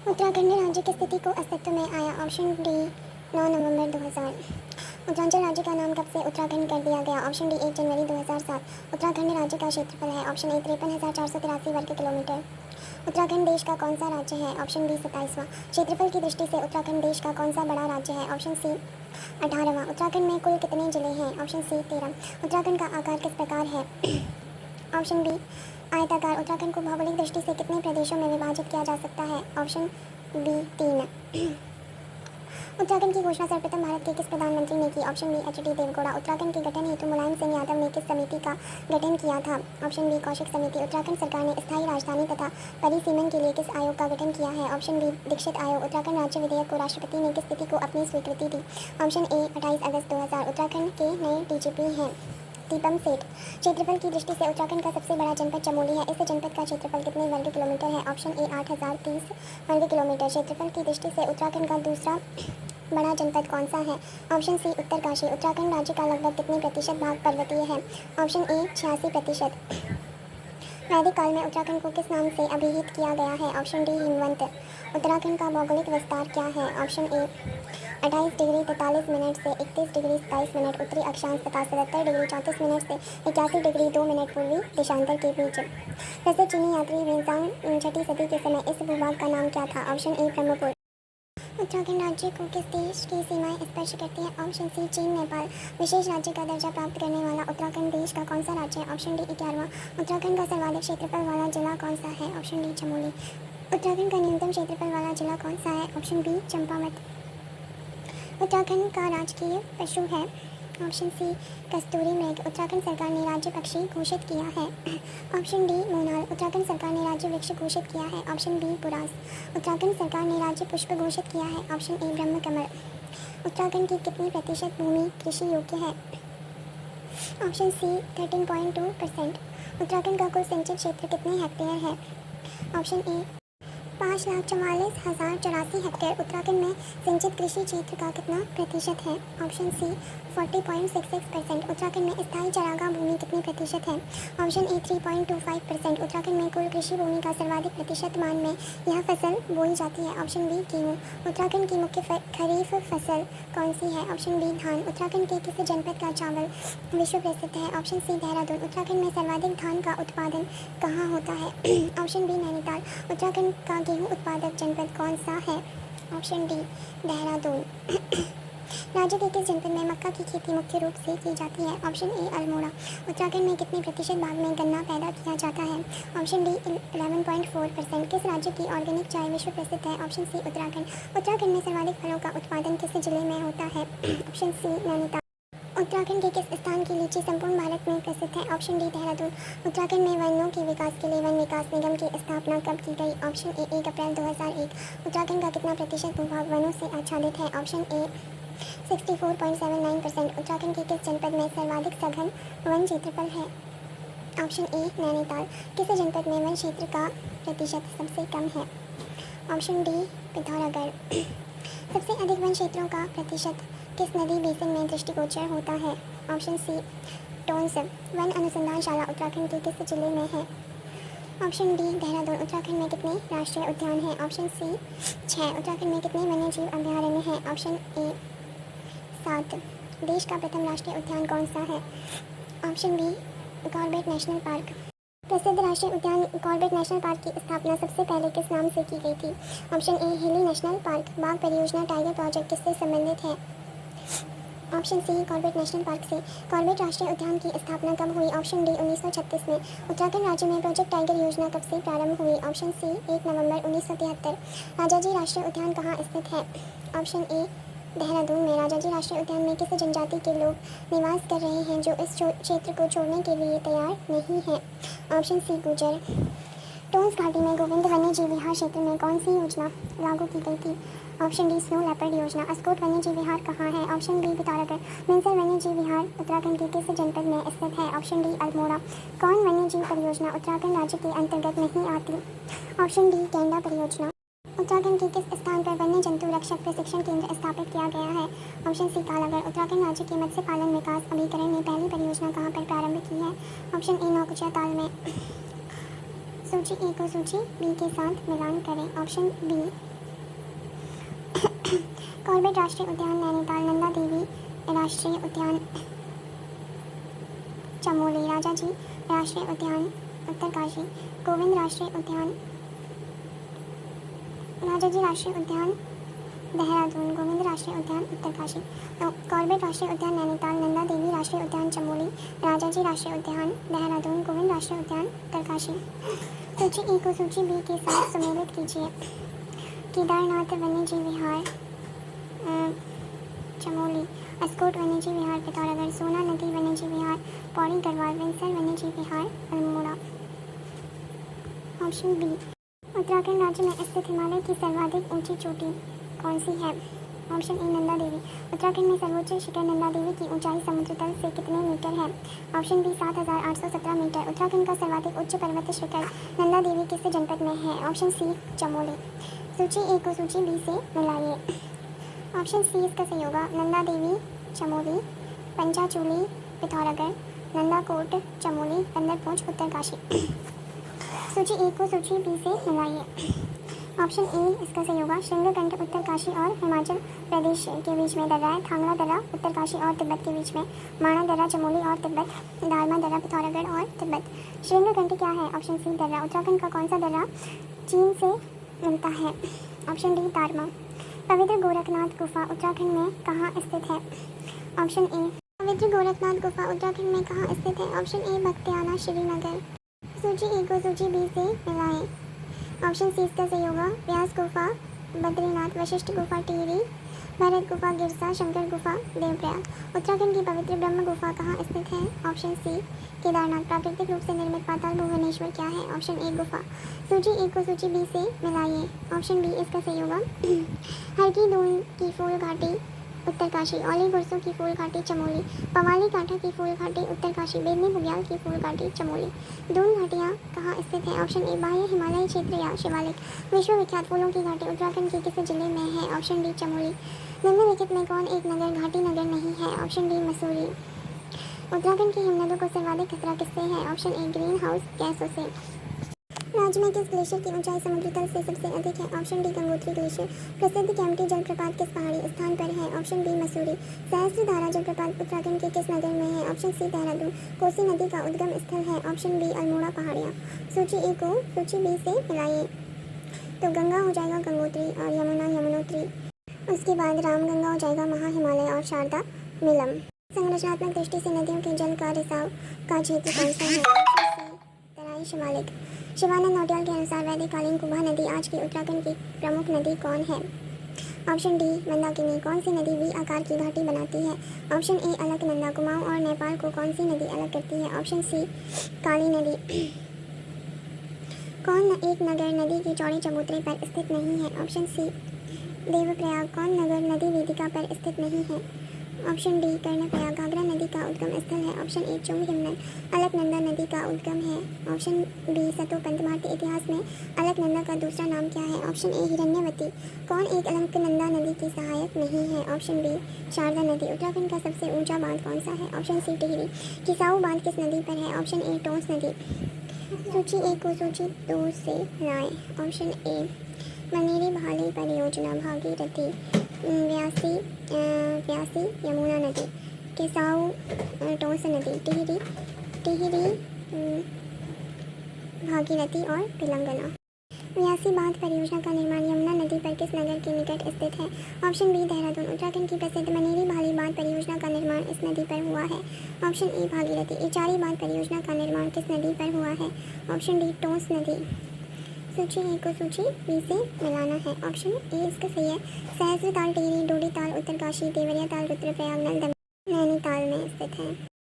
उत्तराखंड राज्य की स्थिति को अस्तित्व में आया। ऑप्शन डी 9 नवंबर 2000। उत्तरांचल राज्य का नाम कब से उत्तराखंड कर दिया गया? ऑप्शन डी 1 जनवरी 2007। उत्तराखंड राज्य का क्षेत्रफल है। ऑप्शन ए 53,483 वर्ग किलोमीटर। उत्तराखंड देश का कौन सा राज्य है? ऑप्शन बी 27वां। क्षेत्रफल की दृष्टि से उत्तराखंड देश का कौन सा बड़ा राज्य है? ऑप्शन सी 18वां। उत्तराखंड में कुल कितने जिले हैं? Option C 13। उत्तराखंड का आकार किस प्रकार है? ऑप्शन बी आयताकार। उत्तराखंड को भौगोलिक दृष्टि से कितने प्रदेशों में विभाजित किया जा सकता है? Option B 3। उत्तराखंड की घोषणा सर्वप्रथम भारत के किस प्रधानमंत्री ने की? Option B H D Deve Gowda. Uttarakhand के गठन हेतु मुलायम सिंह यादव ने किस समिति का गठन किया था? ऑप्शन बी कौशिक समिति। उत्तराखंड सरकार ने स्थायी राजधानी तथा परिसीमन के लिए किस आयोग का गठन किया है? ऑप्शन बी दीक्षित आयोग। उत्तराखंड राज्य विधेयक को राष्ट्रपति ने किस तिथि को अपनी स्वीकृति दी? ऑप्शन ए 28 अगस्त 2000। उत्तराखंड के नए डीजीपी हैं दीपम सेठ। क्षेत्रफल की दृष्टि से उत्तराखंड का सबसे बड़ा जनपद चमोली है। इस जनपद का क्षेत्रफल कितने वर्ग किलोमीटर है? ऑप्शन ए 8030 वर्ग किलोमीटर। क्षेत्रफल की दृष्टि से उत्तराखंड का दूसरा बड़ा जनपद कौन सा है? ऑप्शन सी उत्तरकाशी। उत्तराखंड राज्य का लगभग कितने प्रतिशत भाग पर्वतीय है? ऑप्शन ए 86%। वैदिक काल में उत्तराखंड को किस नाम से अभिहित किया गया है? ऑप्शन डी हिमवंत। उत्तराखंड का भौगोलिक विस्तार क्या है? ऑप्शन ए 28 डिग्री 43 मिनट से 31 डिग्री 27 मिनट उत्तरी अक्षांश तथा 77 डिग्री 34 मिनट से 81 डिग्री 2 मिनट पूर्वी देशांतर के बीच। वैसे चीनी यात्री वेंजांग छठी सदी के समय इस भूभाग का नाम क्या था? Option A Brahmapur. उत्तराखंड राज्य को किस देश की सीमाएं स्पर्श करती है? ऑप्शन सी चीन नेपाल। विशेष राज्य का दर्जा प्राप्त करने वाला उत्तराखंड देश का कौन सा राज्य है? Option D 11वां। उत्तराखंड का सर्वाधिक क्षेत्रफल वाला जिला कौन सा है? Option D Chamoli. उत्तराखंड का न्यूनतम क्षेत्रफल वाला जिला कौन सा है? Option B Champawat. उत्तराखंड का राजकीय पशु है? ऑप्शन सी कस्तूरी मृग। उत्तराखंड सरकार ने राज्य पक्षी घोषित किया है? ऑप्शन डी मोनाल। उत्तराखंड सरकार ने राज्य वृक्ष घोषित किया है? Option B पुरास। उत्तराखंड सरकार ने राज्य पुष्प घोषित किया है? ऑप्शन ए ब्रह्म कमल। उत्तराखंड की कितनी प्रतिशत भूमि कृषि योग्य है? ऑप्शन सी 13.2%। उत्तराखंड का कुल सिंचित क्षेत्र कितने हेक्टेयर है? ऑप्शन ए 5,44,084 हेक्टेयर। उत्तराखंड में सिंचित कृषि क्षेत्र का कितना प्रतिशत है? ऑप्शन सी 40.66%। उत्तराखंड में स्थायी चारागाह भूमि कितनी प्रतिशत है? ऑप्शन ए 3.25%। उत्तराखंड में कुल कृषि भूमि का सर्वाधिक प्रतिशत मान में यह फसल बोई जाती है? ऑप्शन बी गेहूँ। उत्तराखंड की मुख्य खरीफ फसल कौन सी है? ऑप्शन बी धान। उत्तराखंड के किस जनपद का चावल विश्व प्रसिद्ध है? ऑप्शन सी देहरादून। उत्तराखंड में सर्वाधिक धान का उत्पादन कहाँ होता है? Option B Nainital. उत्तराखंड का गेहूं उत्पादक जनपद कौन सा है? Option D Dehradun. राज्य के किस जनपद में मक्का की खेती मुख्य रूप से की जाती है? ऑप्शन ए अल्मोड़ा। उत्तराखंड में कितने प्रतिशत भाग में गन्ना पैदा किया जाता है? Option D 11.4%। किस राज्य की ऑर्गेनिक चाय विश्व प्रसिद्ध है? ऑप्शन सी उत्तराखंड। उत्तराखंड में सर्वाधिक फलों का उत्पादन किस जिले में होता है? ऑप्शन सी नैनीताल। उत्तराखंड के किस स्थान की लीची संपूर्ण भारत में प्रसिद्ध है? Option D Dehradun. उत्तराखंड में वनों के विकास के लिए वन विकास निगम की स्थापना कब की गई? ऑप्शन ए 1 अप्रैल 2001। उत्तराखंड का कितना प्रतिशत भूभाग वनों से आच्छादित है? ऑप्शन ए 64.79%। उत्तराखंड के किस जनपद में सर्वाधिक सघन वन क्षेत्रफल है? ऑप्शन ए नैनीताल। किस जनपद में वन क्षेत्र का प्रतिशत सबसे कम है? Option D Pithoragarh. सबसे अधिक वन क्षेत्रों का प्रतिशत किस नदी बेसिन में दृष्टिगोचर होता है? Option C Tons. वन अनुसंधानशाला उत्तराखंड के किस जिले में है? Option D Dehradun. उत्तराखंड में कितने राष्ट्रीय उद्यान हैं? Option C 6। उत्तराखंड में कितने वन्यजीव अभयारण्य हैं? Option A 7। देश का प्रथम राष्ट्रीय उद्यान कौन सा है? Option B Corbett national park. प्रसिद्ध राष्ट्रीय उद्यान कॉर्बेट नेशनल पार्क की स्थापना सबसे पहले किस नाम से की गई थी? ऑप्शन ए हिली नेशनल पार्क। बाघ परियोजना टाइगर प्रोजेक्ट किससे संबंधित है? Option C Corbett national park से। कॉर्बेट राष्ट्रीय उद्यान की स्थापना कब हुई? ऑप्शन डी 1936 में। उत्तराखंड राज्य में प्रोजेक्ट टाइगर योजना कब से प्रारंभ हुई? ऑप्शन सी 1 नवंबर 1973। राजाजी राष्ट्रीय उद्यान कहाँ स्थित है? ऑप्शन ए देहरादून में। राजाजी राष्ट्रीय उद्यान में किस जनजाति के लोग निवास कर रहे हैं जो इस क्षेत्र को छोड़ने के लिए तैयार नहीं है? ऑप्शन सी गुर्जर। टोंस घाटी में गोविंद वन्यजीव विहार क्षेत्र में कौन सी योजना लागू की गई थी? ऑप्शन डी स्नो लेपर्ड योजना। अस्कोट वन्यजीव विहार कहाँ है? Option B Pithoragarh. मिंसर वन्यजीव विहार उत्तराखंड के किस जनपद में स्थित है? Option D Almora. कौन वन्यजीव परियोजना उत्तराखंड राज्य के अंतर्गत नहीं आती? ऑप्शन डी कैंडा परियोजना। उत्तराखंड के किस स्थान पर वन्य जंतु रक्षक प्रशिक्षण केंद्र स्थापित किया गया है? ऑप्शन सी कालागढ़। उत्तराखंड राज्य के मत्स्य पालन विकास अभिकरण ने पहली परियोजना कहाँ पर प्रारंभ की है? ऑप्शन ए नौकुचिया ताल में। सूची ए को सूची बी के साथ मिलान करें। ऑप्शन बी कॉर्बेट राष्ट्रीय उद्यान नैनीताल, नंदा देवी राष्ट्रीय उद्यान चमोली, राजाजी राष्ट्रीय उद्यान उत्तरकाशी, गोविंद राष्ट्रीय उद्यान राजाजी राष्ट्रीय उद्यान देहरादून, गोविंद राष्ट्रीय उद्यान उत्तरकाशी। तो कॉर्बेट राष्ट्रीय उद्यान नैनीताल, नंदा देवी राष्ट्रीय उद्यान चमोली, राजाजी राष्ट्रीय उद्यान देहरादून, गोविंद राष्ट्रीय उद्यान उत्तरकाशी। सूची ए को सूची बी के साथ सम्मिलित कीजिए। केदारनाथ वन्यजीव विहार चमोली, अस्कोट वन्यजीव विहार पिथौरागढ़, सोना नदी वन्यजीव विहार पौड़ी गढ़वाल, विंसर वन्यजीव विहार अल्मोड़ा। ऑप्शन बी, उत्तराखंड राज्य में स्थित हिमालय की सर्वाधिक ऊंची चोटी कौन सी है? ऑप्शन ए, नंदा देवी। उत्तराखंड में सर्वोच्च शिखर नंदा देवी की ऊंचाई समुद्र तल से कितने मीटर है? Option B, 7,817 metre. उत्तराखंड का सर्वाधिक उच्च पर्वत शिखर नंदा देवी किस जनपद में है? Option C, Chamoli. सूची ए को सूची बी से मिलाइए। ऑप्शन सी इसका सही होगा, नंदा देवी चमोली, पंचाचूली पिथौरागढ़, नंदाकोट चमोली, कंदरपोच उत्तरकाशी। सूची ए को सूची बी से मिलाइए। ऑप्शन ए इसका सही होगा, श्रृंगकंठ उत्तरकाशी और हिमाचल प्रदेश के बीच में दर्रा है, थांगला दर्रा उत्तरकाशी और तिब्बत के बीच में, माणा दर्रा चमोली और तिब्बत, दारमा दर्रा पिथौरागढ़ और तिब्बत। श्रृंगकंठ क्या है? ऑप्शन सी, दर्रा। उत्तराखंड का कौन सा दर्रा चीन से मिलता है? Option D, Darma. पवित्र गोरखनाथ गुफा उत्तराखंड में कहाँ स्थित है? ऑप्शन ए, पवित्र गोरखनाथ गुफा उत्तराखंड में कहाँ स्थित है? Option A, Bhaktiyana Srinagar. सूची ए को सूची बी से मिलाएं। ऑप्शन सी इसका सही होगा, व्यास गुफा बद्रीनाथ, वशिष्ठ गुफा टिहरी, भरत गुफा गिरसा, शंकर गुफा देवप्रयाग। उत्तराखंड की पवित्र ब्रह्म गुफा कहाँ स्थित है? Option C, Kedarnath. प्राकृतिक रूप से निर्मित पाताल भुवनेश्वर क्या है? ऑप्शन ए, गुफा। सूची ए को सूची बी से मिलाइए। ऑप्शन बी इसका सही होगा, हरकी दून की फूल घाटी उत्तरकाशी, औली गुरसों की फूल घाटी चमोली, पवाली कांठा की फूल घाटी उत्तरकाशी, बेदनी बुग्याल की फूल घाटी चमोली। दून घाटियाँ कहाँ स्थित है? ऑप्शन ए, बाह्य हिमालय क्षेत्र या शिवालिक। विश्व विख्यात फूलों की घाटी उत्तराखंड के किस जिले में है? Option D, Chamoli. निम्नलिखित में कौन एक नगर घाटी नगर नहीं है? Option D, Mussoorie. उत्तराखंड की हिमनदों को सर्वाधिक खतरा किससे है? ऑप्शन ए, ग्रीन हाउस गैसों से। राज्य में किस ग्लेशियर की ऊंचाई समुद्र तल से सबसे अधिक है? Option D, Gangotri glacier. प्रसिद्ध कैंपटी जलप्रपात किस पहाड़ी स्थान पर है? Option B, Mussoorie. सहस्त्रधारा जलप्रपात उत्तराखंड के किस नगर में है? ऑप्शन सी, देहरादून। कोसी नदी का उद्गम स्थल है? ऑप्शन बी, अल्मोड़ा पहाड़ियाँ। सूची ए को सूची बी से मिलाइए। तो गंगा हो जाएगा गंगोत्री और यमुना यमुनोत्री। उसके बाद रामगंगा हो जाएगा महा हिमालय और शारदा मिलम। संरचनात्मक दृष्टि से नदियों के जल का रिसाव का क्षेत्र कौन सा है? तराई शिवालिक। शिवानंद नौटियाल के अनुसार वैदिककालीन कुबा नदी आज की उत्तराखंड की प्रमुख नदी कौन है? Option D, Mandakini. कौन सी नदी वी आकार की घाटी बनाती है? ऑप्शन ए, अलकनंदा। कुमाऊं और नेपाल को कौन सी नदी अलग करती है? ऑप्शन सी, काली नदी। कौन एक नगर नदी के चौड़े चबूतरे पर स्थित नहीं है? Option C, Devprayag. कौन नगर नदी वेदिका पर स्थित नहीं है? Option D, Karnaprayag. घाघरा नदी का उद्गम स्थल है? ऑप्शन ए, चुंग हिमनद। अलकनंदा नदी का उद्गम है? Option B, Satopanth. भारतीय इतिहास में अलकनंदा का दूसरा नाम क्या है? Option A, Hiranyavati. कौन एक अलकनंदा नदी की सहायक नहीं है? ऑप्शन बी, शारदा नदी। उत्तराखंड का सबसे ऊंचा बांध कौन सा है? ऑप्शन सी, टिहरी। किसाऊ बांध किस नदी पर है? ऑप्शन ए, टोंस नदी। सूची ए को सूची 2 से मिलाएं। ऑप्शन ए, मनेरी भाली परियोजना, भागीरथी, व्यासी यमुना नदी, किसाऊ टोंस नदी, टिहरी भागीरथी और तेलंगाना। व्यासी बांध परियोजना का निर्माण यमुना नदी पर किस नगर के निकट स्थित है? Option B, Dehradun. उत्तराखंड की प्रसिद्ध मनेरी भाली बांध परियोजना का निर्माण इस नदी पर हुआ है? ऑप्शन ए, भागीरथी। इचारी बांध परियोजना का निर्माण किस नदी पर हुआ है? ऑप्शन डी, टोंस नदी। सूची ए को सूची बी से मिलाना है। ऑप्शन ए इसका सही है, सहस्त्रताल टिहरी, डोडी ताल उत्तरकाशी, देवरिया ताल रुद्रप्रयाग नैनीताल में स्थित है।